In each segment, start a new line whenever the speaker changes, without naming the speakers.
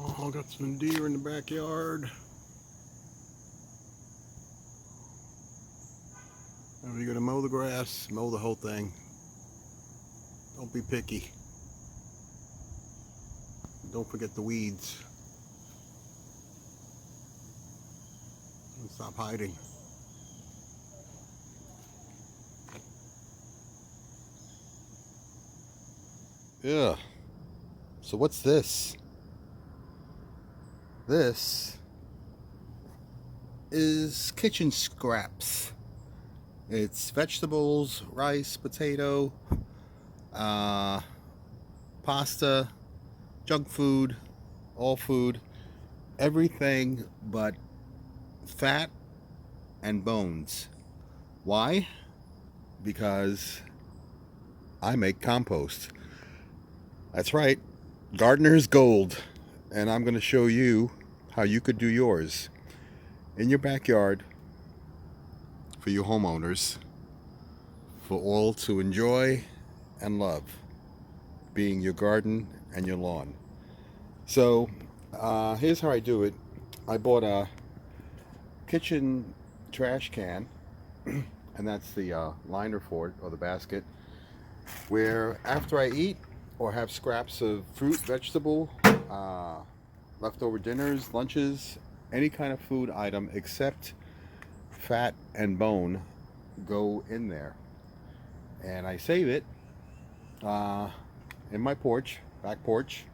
Oh, got some deer in the backyard. If you're gonna mow the grass, mow the whole thing. Don't be picky. Don't forget the weeds. And stop hiding. Yeah. So what's this? This is kitchen scraps. It's vegetables, rice, potato, uh, pasta, junk food, all food, everything but fat and bones. Why? Because I make compost. That's right, gardener's gold. And I'm going to show you how you could do yours in your backyard for you homeowners, for all to enjoy and love, being your garden and your lawn. So here's how I do it. I bought a kitchen trash can, and that's the liner for it, or the basket, where after I eat or have scraps of fruit, vegetable, leftover dinners, lunches, any kind of food item except fat and bone go in there. And I save it in my porch, back porch,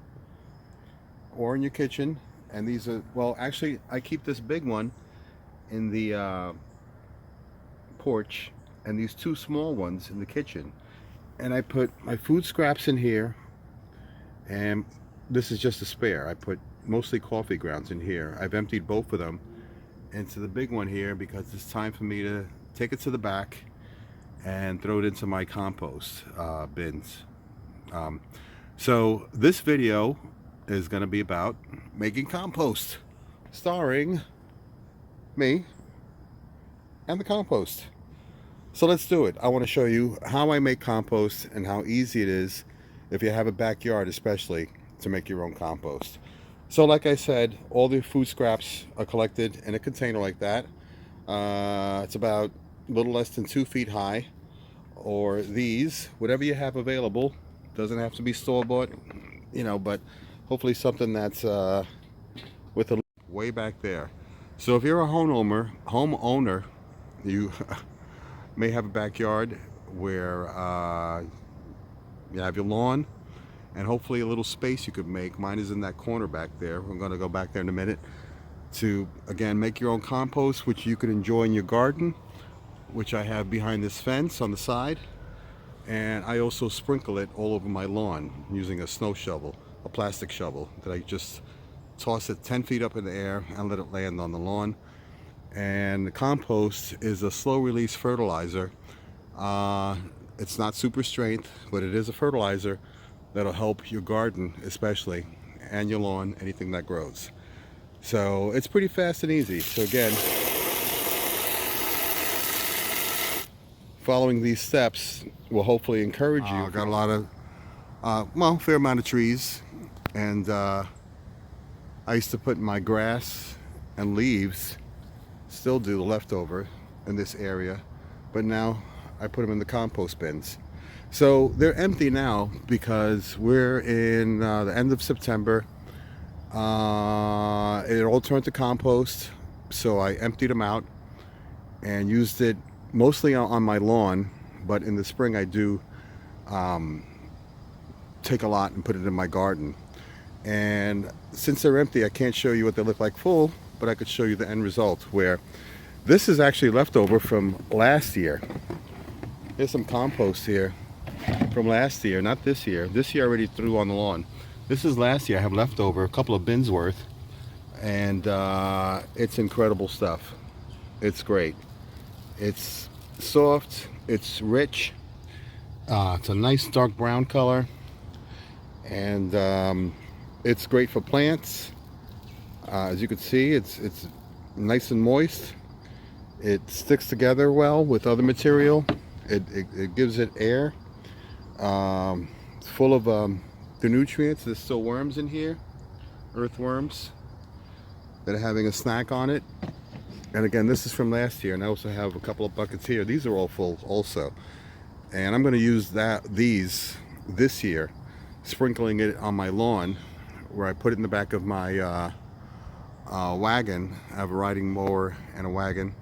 or in your kitchen. And these are, well, actually, I keep this big one in the porch and these two small ones in the kitchen. And I put my food scraps in here, and this is just a spare. I put mostly coffee grounds in here. I've emptied both of them into the big one here because it's time for me to take it to the back and throw it into my compost bins. So this video is going to be about making compost, starring me and the compost. So let's do it. I want to show you how I make compost and how easy it is, if you have a backyard especially, to make your own compost. So like I said, all the food scraps are collected in a container like that. It's about a little less than 2 feet high, or these, whatever you have available. Doesn't have to be store-bought, you know, but hopefully something that's with a way back there. So if you're a homeowner, you may have a backyard where you have your lawn and hopefully a little space you could make. Mine is in that corner back there. I'm going to go back there in a minute to, again, make your own compost, which you could enjoy in your garden, which I have behind this fence on the side. And I also sprinkle it all over my lawn using a snow shovel, a plastic shovel that I just toss it 10 feet up in the air and let it land on the lawn. And the compost is a slow release fertilizer. It's not super strength, but it is a fertilizer that'll help your garden especially, and your lawn, anything that grows. So it's pretty fast and easy. So again, following these steps will hopefully encourage you. I've got a lot of, well, fair amount of trees, and I used to put my grass and leaves, still do the leftover in this area, but now I put them in the compost bins. So they're empty now because we're in the end of September. It all turned to compost, so I emptied them out and used it mostly on my lawn, but in the spring I do take a lot and put it in my garden. And since they're empty, I can't show you what they look like full, but I could show you the end result, where this is actually leftover from last year. There's some compost here from last year, not this year. This year I already threw on the lawn. This is last year. I have leftover a couple of bins worth, and it's incredible stuff. It's great. It's soft, it's rich, it's a nice dark brown color, and it's great for plants. As you can see, it's nice and moist. It sticks together well with other material. It gives it air. It's full of the nutrients. There's still worms in here, earthworms that are having a snack on it. And again, this is from last year, and I also have a couple of buckets here. These are all full also. And I'm going to use these this year, sprinkling it on my lawn, where I put it in the back of my wagon. I have a riding mower and a wagon.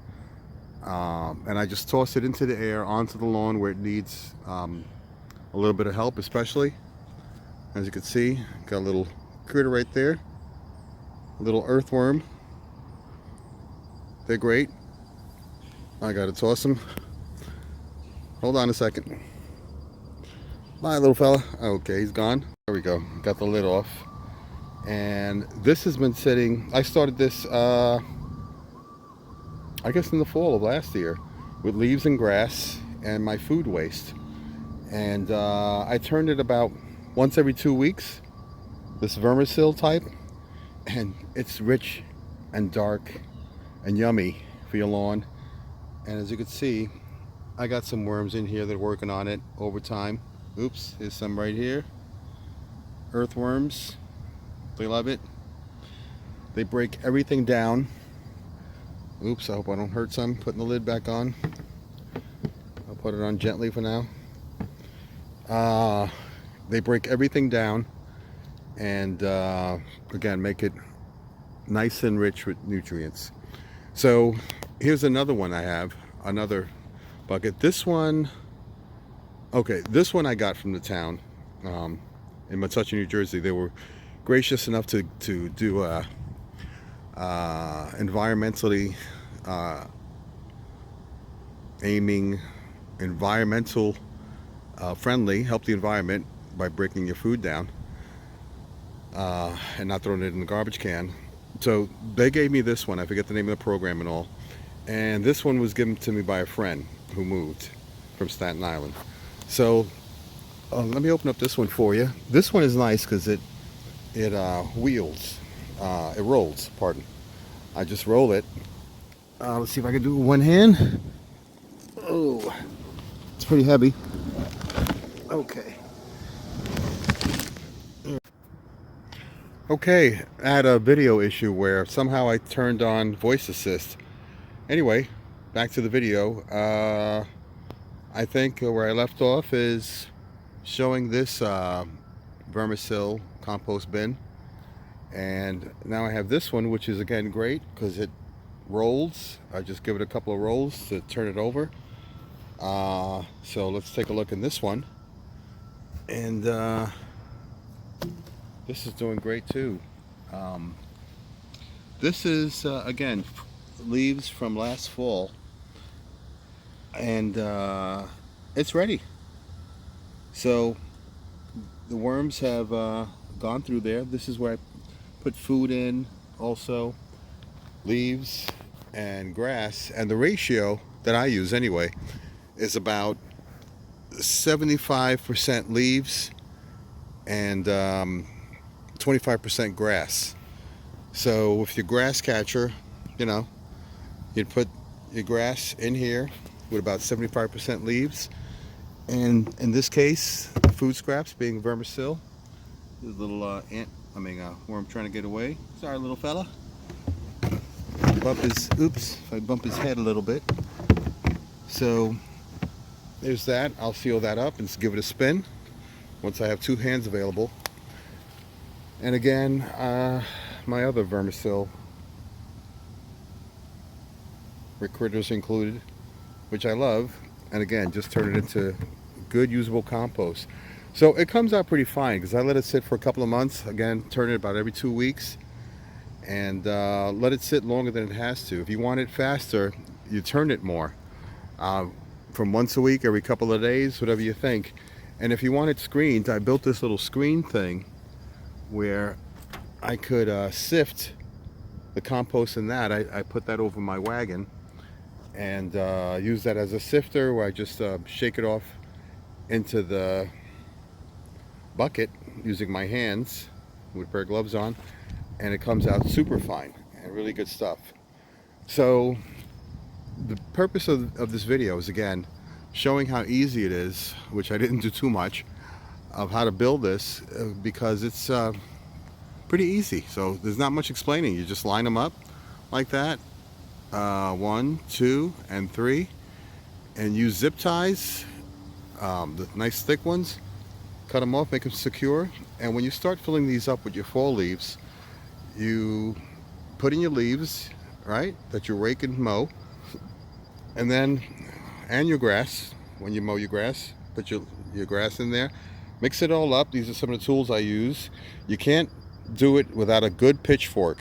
And I just toss it into the air onto the lawn where it needs a little bit of help, especially. As you can see, got a little critter right there, a little earthworm. They're great. I gotta toss them. Hold on a second. Bye, little fella. Okay, he's gone. There we go. Got the lid off. And this has been sitting, I started this I guess in the fall of last year, with leaves and grass and my food waste. And I turned it about once every 2 weeks, this vermicil type, and it's rich and dark and yummy for your lawn. And as you can see, I got some worms in here that are working on it over time. Oops, there's some right here. Earthworms, they love it. They break everything down. Oops, I hope I don't hurt some. Putting the lid back on. I'll put it on gently for now. They break everything down and again, make it nice and rich with nutrients. So here's another one I have, another bucket. This one, okay, this one I got from the town in Metuchen, New Jersey. They were gracious enough to do environmentally aiming, environmental friendly, help the environment by breaking your food down and not throwing it in the garbage can. So they gave me this one. I forget the name of the program and all. And this one was given to me by a friend who moved from Staten Island. So let me open up this one for you. This one is nice because it wheels, it rolls, pardon. I just roll it. Let's see if I can do it with one hand. Oh, it's pretty heavy. Okay. Okay, I had a video issue where somehow I turned on voice assist. Anyway, back to the video. I think where I left off is showing this vermicil compost bin. And now I have this one, which is again great because it rolls. I just give it a couple of rolls to turn it over. So let's take a look in this one. And this is doing great too. This is again leaves from last fall, and it's ready. So the worms have gone through there. This is where I put food in, also leaves and grass, and the ratio that I use anyway is about 75% leaves and 25% grass. So with your grass catcher, you know, you'd put your grass in here with about 75% leaves, and in this case, food scraps being vermicil. This little worm trying to get away. Sorry, little fella. Oops, if I bump his head a little bit. So there's that. I'll seal that up and give it a spin once I have two hands available. And again, my other vermicil critters included, which I love, and again, just turn it into good usable compost. So it comes out pretty fine because I let it sit for a couple of months. Again, turn it about every 2 weeks, and let it sit longer than it has to. If you want it faster, you turn it more, from once a week, every couple of days, whatever you think. And if you want it screened, I built this little screen thing where I could sift the compost in that. I put that over my wagon and use that as a sifter, where I just shake it off into the bucket using my hands with a pair of gloves on, and it comes out super fine and really good stuff. So the purpose of this video is again showing how easy it is, which I didn't do too much of how to build this, because it's pretty easy. So there's not much explaining. You just line them up like that, 1, 2, and 3, and use zip ties, the nice thick ones. Cut them off, make them secure, and when you start filling these up with your fall leaves, you put in your leaves, right, that you rake and mow, and then your grass. When you mow your grass, put your grass in there, mix it all up. These are some of the tools I use. You can't do it without a good pitchfork,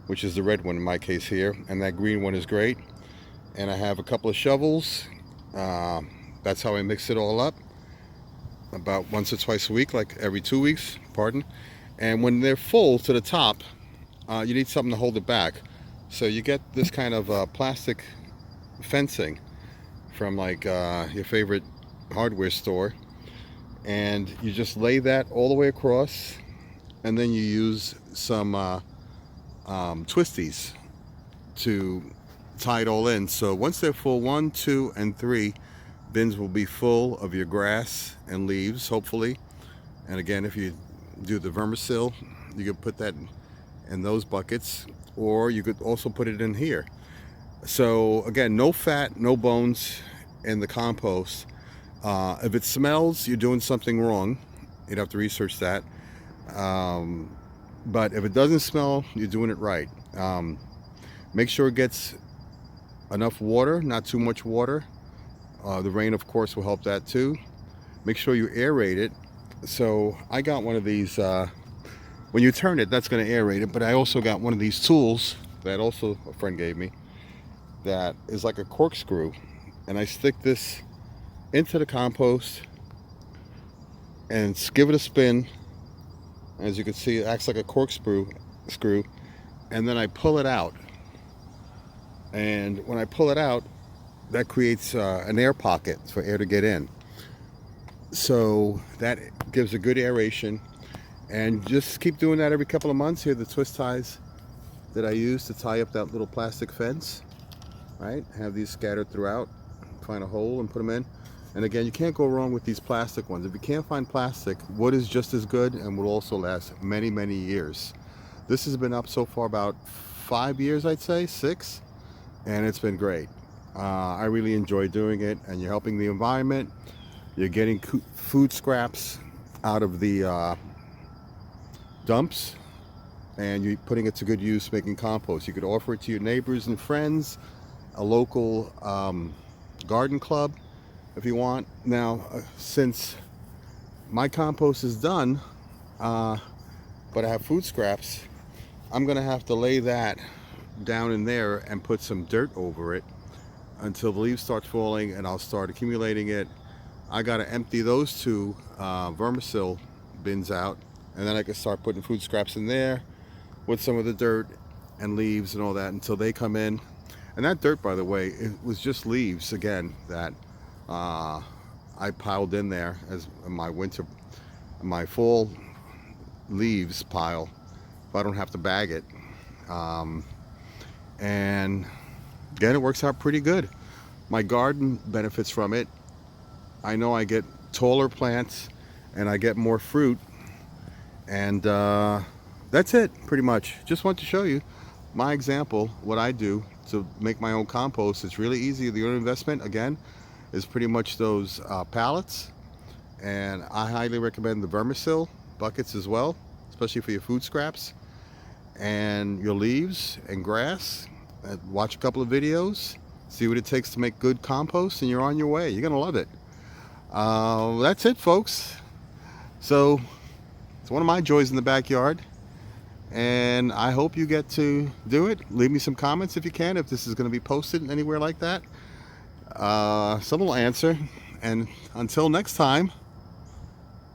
which is the red one in my case here, and that green one is great. And I have a couple of shovels. That's how I mix it all up, about once or twice a week, like every 2 weeks, pardon. And when they're full to the top, you need something to hold it back. So you get this kind of plastic fencing from like your favorite hardware store, and you just lay that all the way across, and then you use some twisties to tie it all in. So once they're full, 1, 2, and 3 bins will be full of your grass and leaves, hopefully. And again, if you do the vermicell, you could put that in those buckets, or you could also put it in here. So again, no fat, no bones in the compost. If it smells, you're doing something wrong. You'd have to research that. But if it doesn't smell, you're doing it right. Make sure it gets enough water, not too much water. The rain, of course, will help that too. Make sure you aerate it. So I got one of these, when you turn it, that's going to aerate it, but I also got one of these tools that also a friend gave me that is like a corkscrew, and I stick this into the compost and give it a spin. As you can see, it acts like a corkscrew, and then I pull it out. And when I pull it out, that creates an air pocket for air to get in. So that gives a good aeration, and just keep doing that every couple of months. Here are the twist ties that I use to tie up that little plastic fence, right? Have these scattered throughout, find a hole and put them in. And again, you can't go wrong with these plastic ones. If you can't find plastic, wood is just as good and will also last many, many years. This has been up so far about 5 years, I'd say, 6, and it's been great. I really enjoy doing it, and you're helping the environment. You're getting food scraps out of the dumps, and you're putting it to good use making compost. You could offer it to your neighbors and friends, a local garden club if you want. Now, since my compost is done, but I have food scraps, I'm gonna have to lay that down in there and put some dirt over it until the leaves start falling, and I'll start accumulating it. I gotta empty those 2 vermicell bins out, and then I can start putting food scraps in there with some of the dirt and leaves and all that until they come in. And that dirt, by the way, it was just leaves again that I piled in there as my fall leaves pile, if I don't have to bag it. And again, it works out pretty good. My garden benefits from it. I know I get taller plants and I get more fruit, and that's it pretty much. Just want to show you my example, what I do to make my own compost. It's really easy. The only investment, again, is pretty much those pallets, and I highly recommend the vermicell buckets as well, especially for your food scraps and your leaves and grass. Watch a couple of videos, see what it takes to make good compost, and you're on your way. You're gonna love it. That's it, folks. So it's one of my joys in the backyard, and I hope you get to do it. Leave me some comments if you can, if this is going to be posted anywhere like that. Someone will answer. And until next time,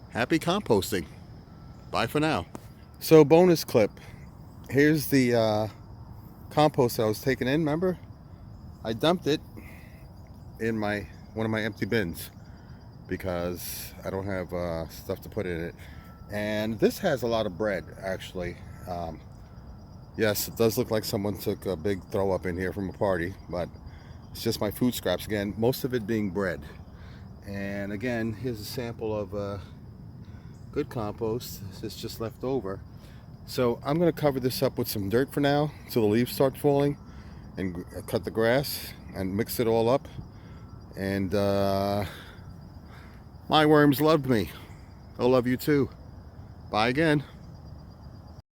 happy composting. Bye for now. So, bonus clip. Here's the compost that I was taking in. Remember, I dumped it in one of my empty bins because I don't have stuff to put in it. And this has a lot of bread, actually. Yes, it does look like someone took a big throw up in here from a party, but it's just my food scraps, again, most of it being bread. And again, here's a sample of good compost. This is just left over. So I'm going to cover this up with some dirt for now till the leaves start falling, and cut the grass and mix it all up. And my worms loved me. They'll love you too. Bye again.